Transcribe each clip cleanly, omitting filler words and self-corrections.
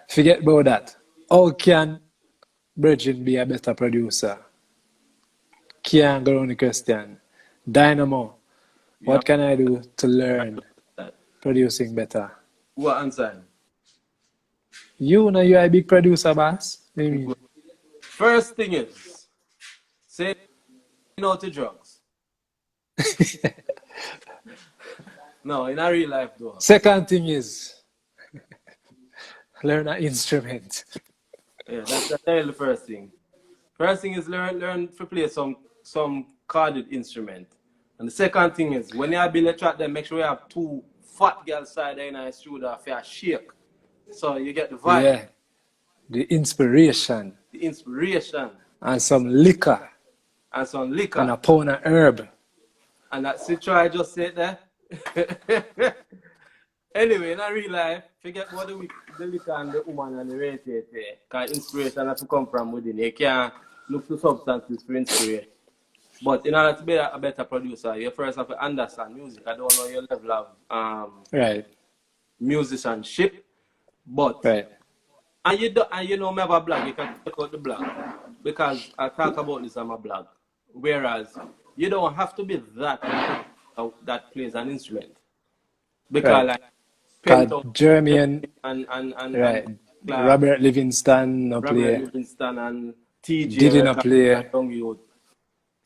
Forget about that. How can Virgin be a better producer? Can't go on the question. Dynamo, Yeah, what can I do to I learn know that. producing better? Who are answering? You know you're a big producer, boss. I mean, First thing is, say no to drugs. No, in a real life though. second thing is learn an instrument. Yeah, that's really the first thing. First thing is learn to play some carded instrument. And the second thing is when you build a track, then make sure you have two fat girls side there in the studio for a shake. So you get the vibe, Yeah, the inspiration the inspiration, and some liquor and some and liquor. a pound of herb. And that's it, try just say it there. Anyway, in a real life, forget what the liquor and the woman and the rate there. Because inspiration has to come from within. You can't look to substances for inspiration. But in order to be a better producer, you first have to understand music. I don't know your level of Right, musicianship, but right. and you know me have a blog. You can check out the blog because I talk about this on my blog. Whereas you don't have to be that plays an instrument because Right. like Cause Penthouse Jeremy and and right, Clark, Robert Livingston no Robert play, Livingston and TJ Diddy no Records and play. Young Youth.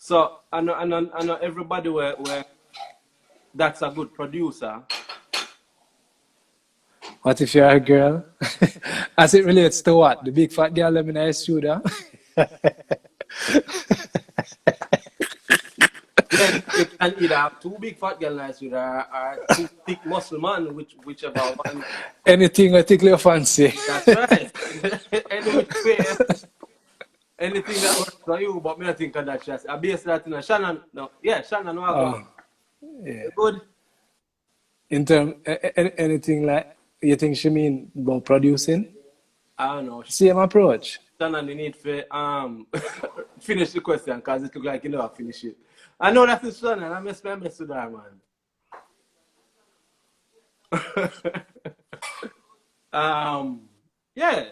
So I know everybody where that's a good producer. What if you're a girl? As it relates to what? The big fat girl in the studio? Then you can either have two big fat girl nice with or two thick muscle man, whichever one. Anything I tickle your fancy. That's right. Any which way, anything that works for you, but me I think of that just I base that in a Shannon. No, yeah, Shannon no I go. Oh, yeah. Good. In term, anything like you think she mean about producing? I don't know. Same approach. Shannon, you need to finish the question because it look like you never finish it. I know that is Shannon. I mess with that man. Yeah.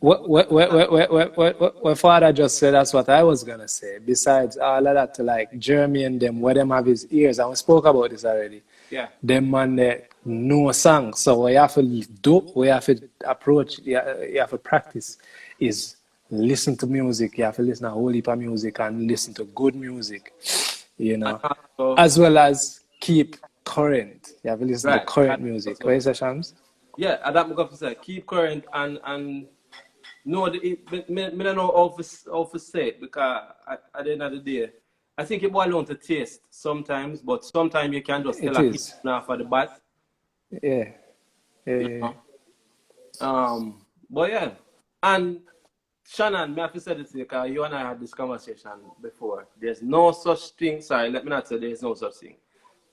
What father just said, that's what I was gonna say. Besides all of that, like Jeremy and them, where them have his ears, and we spoke about this already. Yeah. Them man they know song, so what you have to do, what you have to approach, you have to practice is listen to music. You have to listen to a whole heap of music and listen to good music, And also, as well as keep current. You have to listen to right. current music. What is that, Shams? Yeah, and that I'm going to say, keep current and know me don't know how to say it because at the end of the day, I think it boils down to taste sometimes, but sometimes you can just tell It a kid is. now for the bat, Yeah. you Yeah. know. But yeah, and Shannon, me have to say this because you and I had this conversation before. There's no such thing. Sorry, let me not say there's no such thing.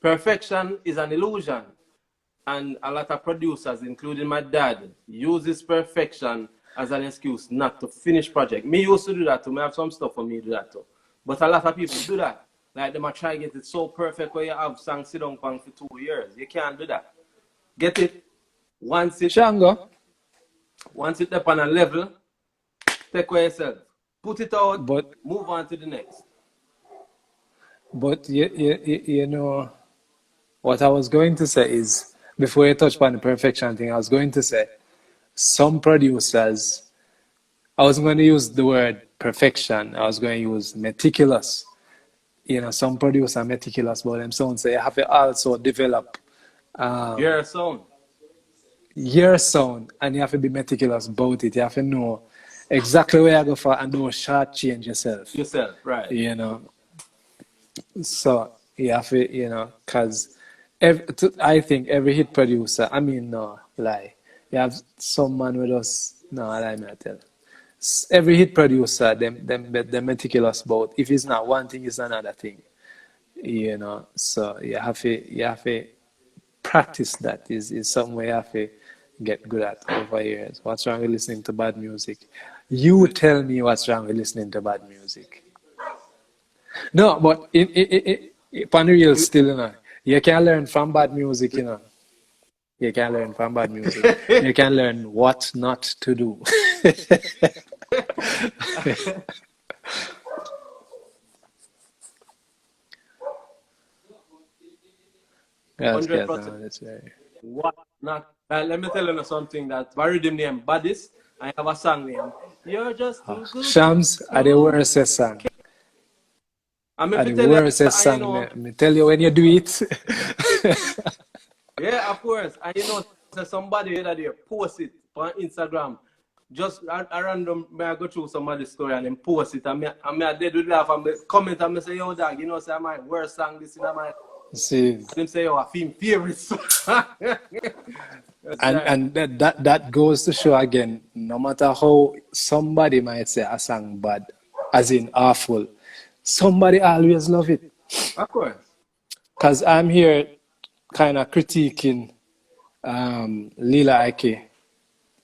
Perfection is an illusion. And a lot of producers, including my dad, uses perfection as an excuse not to finish project. Me used to do that too. Me have some stuff for me to do that too. But a lot of people do that. Like they might try to get it so perfect where you have songs sit down for 2 years. You can't do that. Get it Shango, once it up on a level, take away yourself. Put it out, but move on to the next. you know what I was going to say is before you touch upon the perfection thing, I was going to say some producers. I wasn't going to use the word perfection. I was going to use meticulous. Some producers are meticulous about them sound, so you have to also develop Your sound. your sound, and you have to be meticulous about it. You have to know exactly where you go for and don't shortchange yourself. Yourself, right. You know, so you have to, because I think every hit producer, I mean, no, lie. You have some man with us, no, I lie, me I tell. Every hit producer, they're meticulous about. If it's not one thing, it's another thing. So you have to practice that is something you have to get good at over years. What's wrong with listening to bad music? You tell me what's wrong with listening to bad music. No, but upon the real still, you can learn from bad music. You can learn from bad music. You can learn what not to do. Yes, Hundred yes, percent. no, that's right. What not? Let me tell you something that my rhythm name Badis. I have a song name. You're just too good Shams are the to. worstest song. I'm Are if the you tell you, worstest and you song. know, Me tell you when you do it. yeah, of course, and you know, so somebody that they post it on Instagram. Just a random, may I go through somebody's story and then post it, and me I did with laugh and me comment and me say, yo, dog, you know, say my worst song, this is my. See, Them say, yo, I feel favorites. That's right. and that goes to show again, no matter how somebody might say a song bad, as in awful, somebody always love it. Of course. Because I'm here kind of critiquing Lila Ike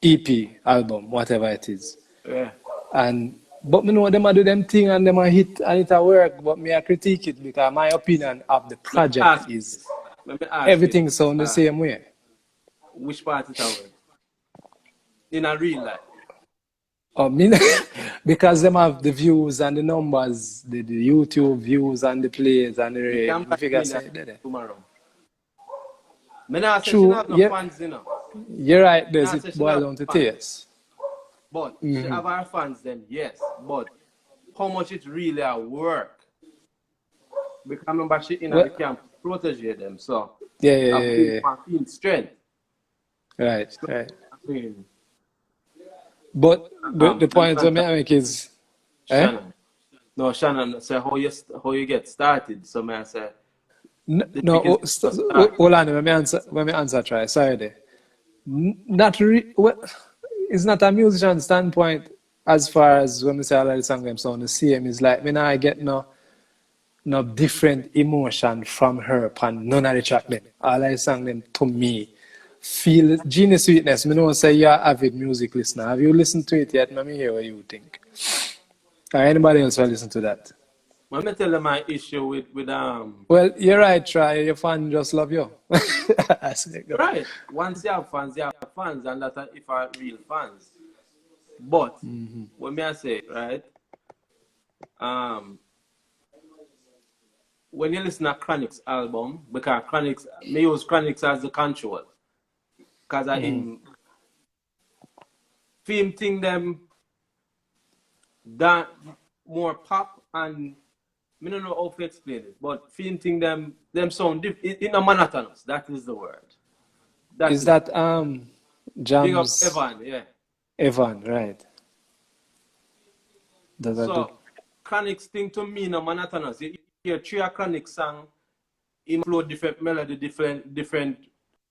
EP album, whatever it is. Yeah. And but me know them a do them thing and them a hit and it a work, but me a critique it because my opinion of the Let me project ask you is this. Let me ask you everything sound the uh, same way. which part it work in a real life. I mean, because them have the views and the numbers, the YouTube views and the plays and You can the buy figure million say there. tomorrow. Me not say she True, not have no yeah, fans, you know. you're right. Me There's not it say she not boil have down to fans. taste. But she have her fans them, yes. But how much it really a work? Because I remember she in Well, the camp protege them. So yeah, yeah, I yeah, feel yeah. my feel strength. Right, So right. I mean But the let me point I answer make is, eh? Shannon. No, Shannon say how you get started. So may I say the No, thing is to start. hold on. Let me answer. Try. Sorry, there. Not well, it's not a musician standpoint as far as when we say all of the song them sound the same. It's like when I get no different emotion from her upon none of the track them. All I sang them to me feel genius sweetness. Me know say you're avid music listener. Have you listened to it yet? Let me hear what you think. Or anybody else will listen to that. Let me tell you my issue with Well, you're right, try. Your fan just love you. I say go. right. Once you have fans, and that if are real fans. But when me I say right, um, when you listen to Chronic's album, because Chronic's me use Chronic's as the control, because I him film thing them that more pop and me don't know how to explain it, but film thing them sound in a monotonous. That is the word. That Is is that big up Jams Evan, yeah. Evan, right? Does that do? So Chronic's thing to me no monotonous. You hear three Chronic song, inflow different melody, different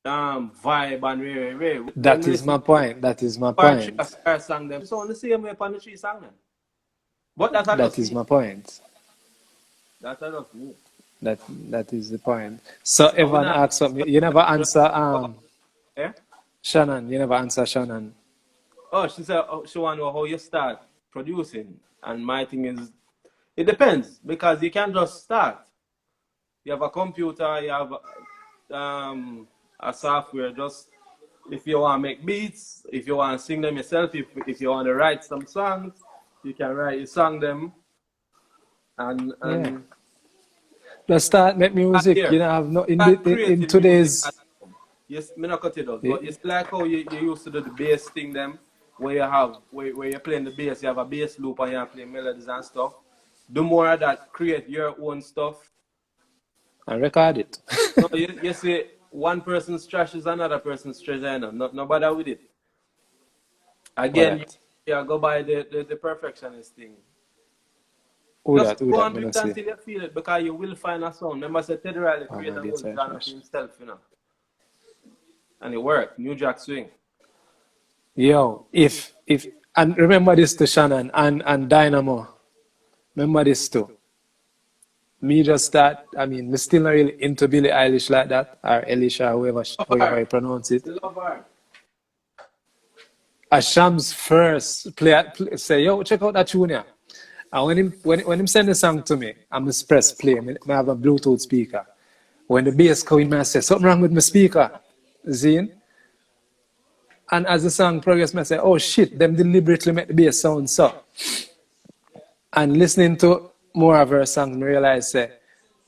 vibe and way. When That we is listen my point. That is my part three point. star song them, so on the same way upon the three song them. But that I That just is me. my point. That I just me. That is the point. So I will Evan not asked something. You never answer eh? Shannon. You never answer Shannon. Oh, she said she want to know how you start producing. And my thing is it depends because you can't just start. You have a computer, you have a software. Just if you want to make beats, if you want to sing them yourself, if you want to write some songs, you can write you song them Yeah. and Let's start make start music. You there. know, have no Start in creating music today's at home. Yes, me not cut it out, but it's like how you used to do the bass thing them where you have where you're playing the bass, you have a bass loop and you're playing melodies and stuff. Do more of that, create your own stuff. and record it. No, you see, one person's trash is another person's treasure. No bother with it. Who Again, that? you go by the perfectionist thing. Who Just that? Who go that? and Me do not it see. until you feel it because you will find a sound. Remember, I said Teddy Riley Oh, created my a whole days are genre for trash. himself, and it worked. New Jack Swing. Yo, if and remember this to Shannon and Dynamo. Remember this too. Me just start. I mean, me still not really into Billie Eilish like that, or Elisha, Love however her. you pronounce it. Love her. As Shams first say, yo, check out that tune here. And when him send the song to me, I'm just press play. I have a Bluetooth speaker. When the bass come in, I say, something wrong with my speaker. Zine? And as the song progresses, I say, oh shit, them deliberately make the bass sound so. And listening to more of her songs, I realize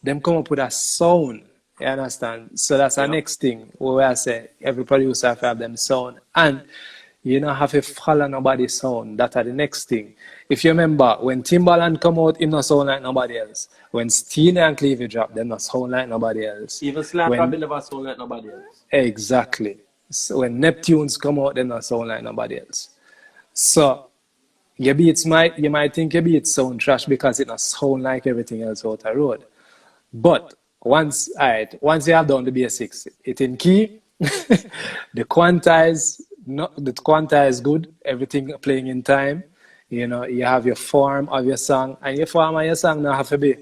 them come up with a sound. You understand? So that's the Yeah. next thing where I say every producer have to have them sound. And you don't have to follow nobody's sound. That's the next thing. If you remember, when Timbaland come out, he not sound like nobody else. When Steen and Cleavage drop, they not sound like nobody else. Even Slam When probably never sound like nobody else. exactly. So when Neptunes come out, they not sound like nobody else. So you might think your beats sound trash because it not sound like everything else out the road. But once you have done the basics, it in key, the quanta is good, everything playing in time. You know, you have your form of your song, and your form of your song now have to be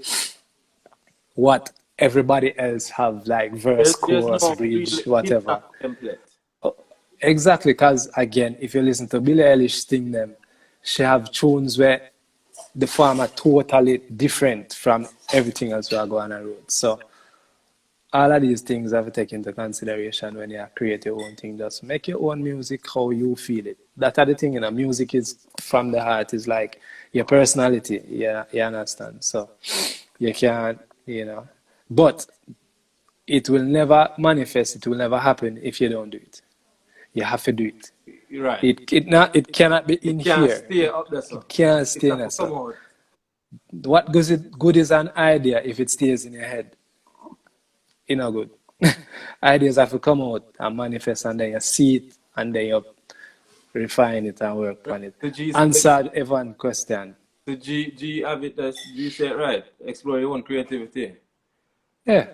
what everybody else have, like verse, There's chorus, no real bridge, hip whatever. hop template. Exactly, because again, if you listen to Billie Eilish sing them, she have tunes where the form are totally different from everything else we are going on the road. So all of these things have to take into consideration when you create your own thing. Just make your own music how you feel it. That are the thing, you know. Music is from the heart. Is like your personality. Yeah, you understand. So you can't, you know. But it will never manifest. It will never happen if you don't do it. You have to do it. You're right. It cannot be in It can't here. stay up there, sir. It can't It stay in have there. to come So out. what good is an idea if it stays in your head? You know, good. Ideas have to come out and manifest, and then you see it, and then you refine it and work on it. The G Answered everyone's question. the G have it as G say it right. Explore your own creativity. Yeah,